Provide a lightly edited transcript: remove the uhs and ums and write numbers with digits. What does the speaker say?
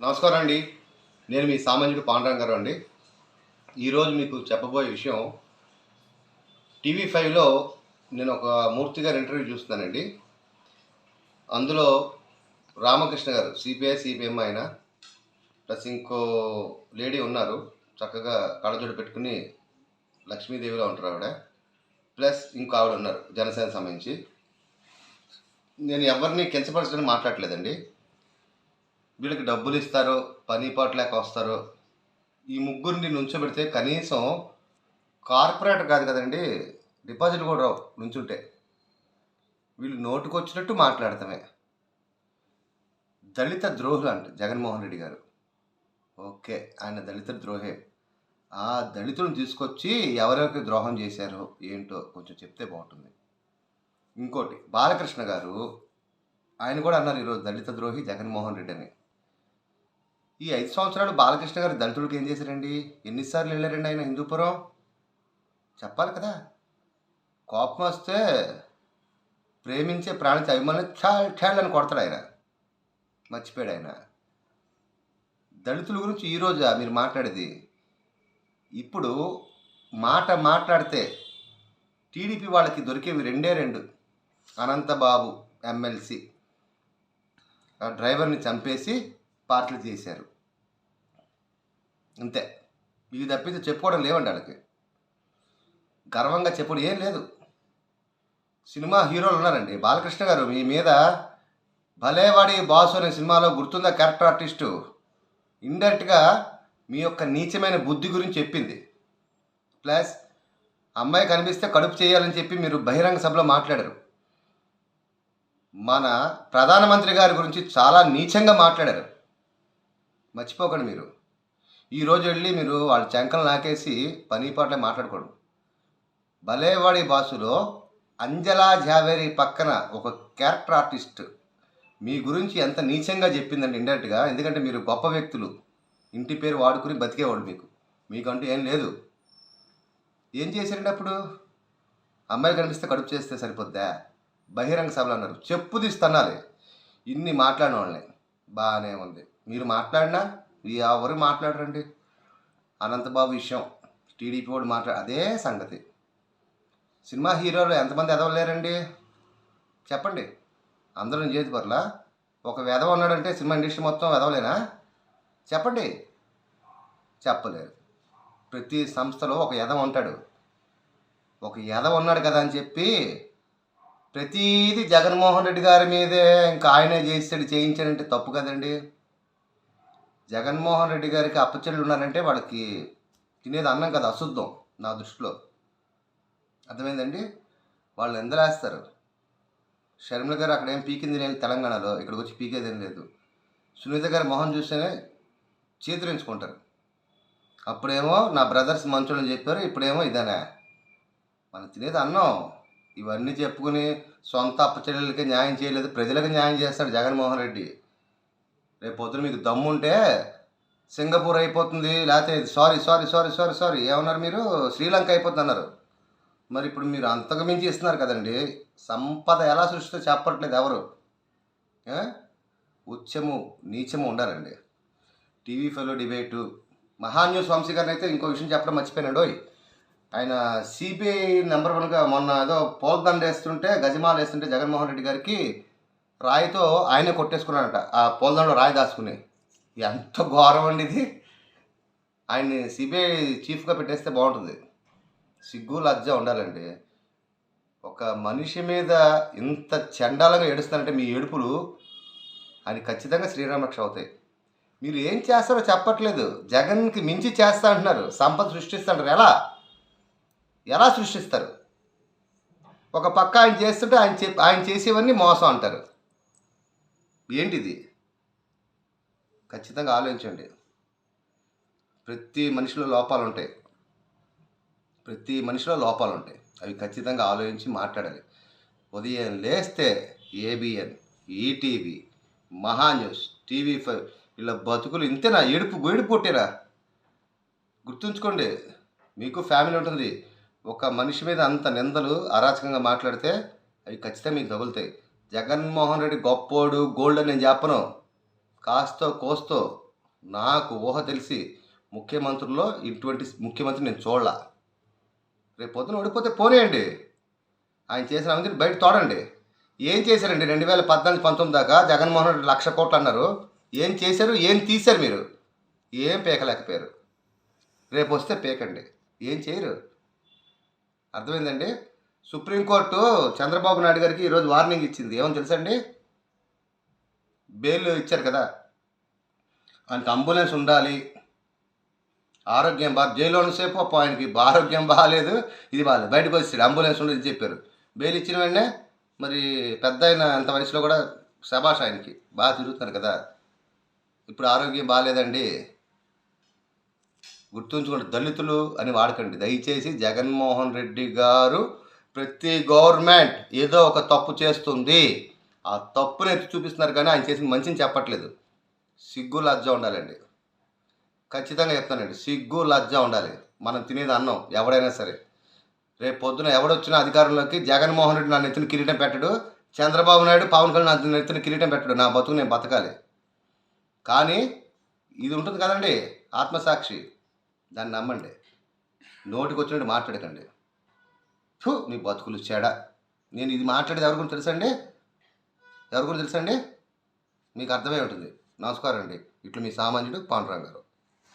నమస్కారం అండి. నేను మీ సామాన్యుడు పాండురంగారావు అండి. ఈరోజు మీకు చెప్పబోయే విషయం టీవీ5లో నేను ఒక మూర్తి గారి ఇంటర్వ్యూ చూస్తున్నానండి. అందులో రామకృష్ణ గారు సిపిఎం ఆయన ప్లస్ ఇంకో లేడీ ఉన్నారు, చక్కగా కళ్ళజోడు పెట్టుకుని లక్ష్మీదేవిలో ఉంటారు ఆవిడ, ప్లస్ ఇంకో ఆవిడ ఉన్నారు జనసేన సంబంధించి. నేను ఎవరిని కించపరచడానికి మాట్లాడలేదండి. వీళ్ళకి డబ్బులు ఇస్తారో పని పాటు లేక వస్తారో ఈ ముగ్గురిని నుంచోబెడితే కనీసం కార్పొరేట్ కాదు కదండి, డిపాజిట్ కూడా రావు నుంచుంటే. వీళ్ళు నోటుకొచ్చినట్టు మాట్లాడతామే. దళిత ద్రోహులు అంట జగన్మోహన్ రెడ్డి గారు. ఓకే, ఆయన దళిత ద్రోహే. ఆ దళితులను తీసుకొచ్చి ఎవరెవరికి ద్రోహం చేశారో ఏంటో కొంచెం చెప్తే బాగుంటుంది. ఇంకోటి బాలకృష్ణ గారు, ఆయన కూడా అన్నారు ఈరోజు దళిత ద్రోహి జగన్మోహన్ రెడ్డి అని. ఈ 5 సంవత్సరాలు బాలకృష్ణ గారు దళితుడికి ఏం చేశారండి? ఎన్నిసార్లు వెళ్ళారండి ఆయన హిందూపురం? చెప్పాలి కదా. కోపం వస్తే ప్రేమించే ప్రాణించే అభిమానం ఛాల్ అని కొడతాడు ఆయన. మర్చిపోయాడు ఆయన. దళితుల గురించి ఈరోజు మీరు మాట్లాడేది. ఇప్పుడు మాట్లాడితే టీడీపీ వాళ్ళకి దొరికేవి రెండే రెండు. అనంతబాబు ఎమ్మెల్సీ ఆ డ్రైవర్ని చంపేసి పార్టీలు చేశారు, అంతే. ఇది తప్పితే చెప్పుకోవడం లేవండి వాళ్ళకి. గర్వంగా చెప్పుడు ఏం లేదు. సినిమా హీరోలు ఉన్నారండి. బాలకృష్ణ గారు మీ మీద భలేవాడి బాసు అనే సినిమాలో గుర్తుందా క్యారెక్టర్ ఆర్టిస్టు ఇండైరెక్ట్గా మీ యొక్క నీచమైన బుద్ధి గురించి చెప్పింది. ప్లస్ అమ్మాయి కనిపిస్తే కడుపు చేయాలని చెప్పి మీరు బహిరంగ సభలో మాట్లాడారు. మన ప్రధానమంత్రి గారి గురించి చాలా నీచంగా మాట్లాడారు, మర్చిపోకండి మీరు. ఈరోజు వెళ్ళి మీరు వాళ్ళ చెంకలు నాకేసి పని పాటలే మాట్లాడకూడదు. భలేవాడి బాసులో అంజలా జావేరి పక్కన ఒక క్యారెక్టర్ ఆర్టిస్ట్ మీ గురించి ఎంత నీచంగా చెప్పిందండి ఇండైరెక్ట్గా. ఎందుకంటే మీరు గొప్ప వ్యక్తులు, ఇంటి పేరు వాడుకుని బతికేవాడు. మీకంటూ ఏం లేదు. ఏం చేశారండి అప్పుడు? అమ్మాయి కనిపిస్తే కడుపు చేస్తే సరిపోద్దా? బహిరంగ సభలు అన్నారు, చెప్పు తీస్తన్నాలి. ఇన్ని మాట్లాడిన వాళ్ళని బాగానే ఉంది. మీరు మాట్లాడినా ఎవరు మాట్లాడరండి. అనంతబాబు విషయం టీడీపీ వాడు అదే సంగతి. సినిమా హీరోలు ఎంతమంది ఎదవలేరండి చెప్పండి? అందరూ చేతి పర్లా ఒక వెధవ ఉన్నాడంటే సినిమా ఇండస్ట్రీ మొత్తం వెదవలేనా? చెప్పండి. చెప్పలేరు. ప్రతి సంస్థలో ఒక ఎదవ ఉంటాడు. ఒక ఎదవ ఉన్నాడు కదా అని చెప్పి ప్రతీది జగన్మోహన్ రెడ్డి గారి మీదే ఇంకా ఆయనే చేయించాడంటే తప్పు కదండి. జగన్మోహన్ రెడ్డి గారికి అప్పచెల్లు ఉన్నారంటే వాళ్ళకి తినేది అన్నం కదా, అశుద్ధం నా దృష్టిలో. అర్థమైందండి? వాళ్ళు ఎందలేస్తారు. షర్మిల గారు అక్కడ ఏం పీకింది లేదు తెలంగాణలో, ఇక్కడికి వచ్చి పీకేది ఏం లేదు. సునీత గారి మొహం చూస్తేనే చేతులు ఎంచుకుంటారు. అప్పుడేమో నా బ్రదర్స్ మంచోళ్ళని చెప్పారు, ఇప్పుడేమో ఇదేనా? మనం తినేది అన్నం. ఇవన్నీ చెప్పుకుని సొంత అప్పచెల్లెలకి న్యాయం చేయలేదు, ప్రజలకు న్యాయం చేస్తాడు జగన్మోహన్ రెడ్డి. రేపు పొద్దున మీకు దమ్ముంటే సింగపూర్ అయిపోతుంది, లేకపోతే సారీ ఏమన్నారు మీరు, శ్రీలంక అయిపోతుంది అన్నారు. మరి ఇప్పుడు మీరు అంతకు మించి ఇస్తున్నారు కదండి. సంపద ఎలా సృష్టితో చెప్పట్లేదు ఎవరు. ఉచ్చము నీచము ఉండాలండి. టీవీ5లో డిబేటు. మహాన్యూస్ వంశీ గారిని అయితే ఇంకో విషయం చెప్పడం మర్చిపోయినాడు. ఆయన సిబిఐ నెంబర్ 1గా మొన్న ఏదో పోల్దండ వేస్తుంటే, గజమాల వేస్తుంటే జగన్మోహన్ రెడ్డి గారికి రాయితో ఆయనే కొట్టేసుకున్నాడట, ఆ పోల్దండలో రాయి దాచుకుని. ఎంత ఘోరం అండి ఇది. ఆయన్ని సిబిఐ చీఫ్గా పెట్టేస్తే బాగుంటుంది. సిగ్గు లజ్జ ఉండాలండి. ఒక మనిషి మీద ఇంత చండాలంగా ఏడుస్తారంటే మీ ఏడుపులు ఆయన ఖచ్చితంగా శ్రీరామరక్ష అవుతాయి. మీరు ఏం చేస్తారో చెప్పట్లేదు. జగన్కి మించి చేస్తా అంటున్నారు, సంపద సృష్టిస్తారు. ఎలా సృష్టిస్తారు? ఒక పక్క ఆయన చేస్తుంటే ఆయన చేసేవన్నీ మోసం అంటారు. ఏంటిది? ఖచ్చితంగా ఆలోచించండి. ప్రతి మనిషిలో లోపాలు ఉంటాయి. అవి ఖచ్చితంగా ఆలోచించి మాట్లాడాలి. ఉదయం లేస్తే ఏబిఎన్, ఈటీవీ, మహాన్యూస్, టీవీ5 ఇలా బతుకులు ఇంతేనా? ఏడుపు కొట్టేరా? గుర్తుంచుకోండి, మీకు ఫ్యామిలీ ఉంటుంది. ఒక మనిషి మీద అంత నిందలు అరాచకంగా మాట్లాడితే అవి ఖచ్చితంగా మీకు తగులుతాయి. జగన్మోహన్ రెడ్డి గొప్పోడు గోల్డ్ అని నేను చెప్పను. కాస్తో కోస్తో నాకు ఊహ తెలిసి ముఖ్యమంత్రుల్లో ఇటువంటి ముఖ్యమంత్రి నేను చూడలా. రేపు పొద్దున ఓడిపోతే పోనీయండి. ఆయన చేసిన అవినీతిని బయట తోడండి. ఏం చేశారండి 2014, 19 దాకా జగన్మోహన్ రెడ్డి 1,00,00,000 కోట్లు అన్నారు. ఏం చేశారు? ఏం తీశారు మీరు? ఏం పీకలేకపోయారు. రేపు వస్తే పీకండి. ఏం చేయరు. అర్థమైందండి? సుప్రీంకోర్టు చంద్రబాబు నాయుడు గారికి ఈరోజు వార్నింగ్ ఇచ్చింది. ఏమని తెలుసండి? బెయిల్ ఇచ్చారు కదా, ఆయనకి అంబులెన్స్ ఉండాలి, ఆరోగ్యం జైల్లో ఉన్నసేపు పాపం ఆయనకి ఆరోగ్యం బాగాలేదు, ఇది బాగాలేదు, బయటకు వచ్చాడు అంబులెన్స్ ఉండదు చెప్పారు. బెయిల్ ఇచ్చిన వెంటనే మరి పెద్ద అయిన అంత వయసులో కూడా శభాష్, ఆయనకి బాగా తిరుగుతున్నారు కదా. ఇప్పుడు ఆరోగ్యం బాగాలేదండి, గుర్తుంచుకోండి, దళితులు అని వాడకండి దయచేసి. జగన్మోహన్ రెడ్డి గారు ప్రతి గవర్నమెంట్ ఏదో ఒక తప్పు చేస్తుంది, ఆ తప్పుని ఎత్తి చూపిస్తున్నారు కానీ ఆయన చేసిన మంచిని చెప్పట్లేదు. సిగ్గు లజ్జ ఉండాలండి. ఖచ్చితంగా చెప్తానండి, సిగ్గు లజ్జ ఉండాలి. మనం తినేది అన్నం ఎవడైనా సరే. రేపు పొద్దున ఎవడొచ్చినా అధికారంలోకి జగన్మోహన్ రెడ్డి నా నెత్తిన కిరీటం పెట్టడు, చంద్రబాబు నాయుడు పవన్ కళ్యాణ్ నా నెత్తిన కిరీటం పెట్టడు. నా బతుకు నేను బతకాలి. కానీ ఇది ఉంటుంది కదండి ఆత్మసాక్షి, దాన్ని నమ్మండి. నోటికి వచ్చినట్టు మాట్లాడకండి. మీ బతుకులు చెడ. నేను ఇది మాట్లాడేది ఎవరి గురించి తెలుసండి? ఎవరి గురించి తెలుసండి? మీకు అర్థమై ఉంటుంది. నమస్కారం అండి. ఇట్లు మీ సామాన్యుడు పాండురంగారావు.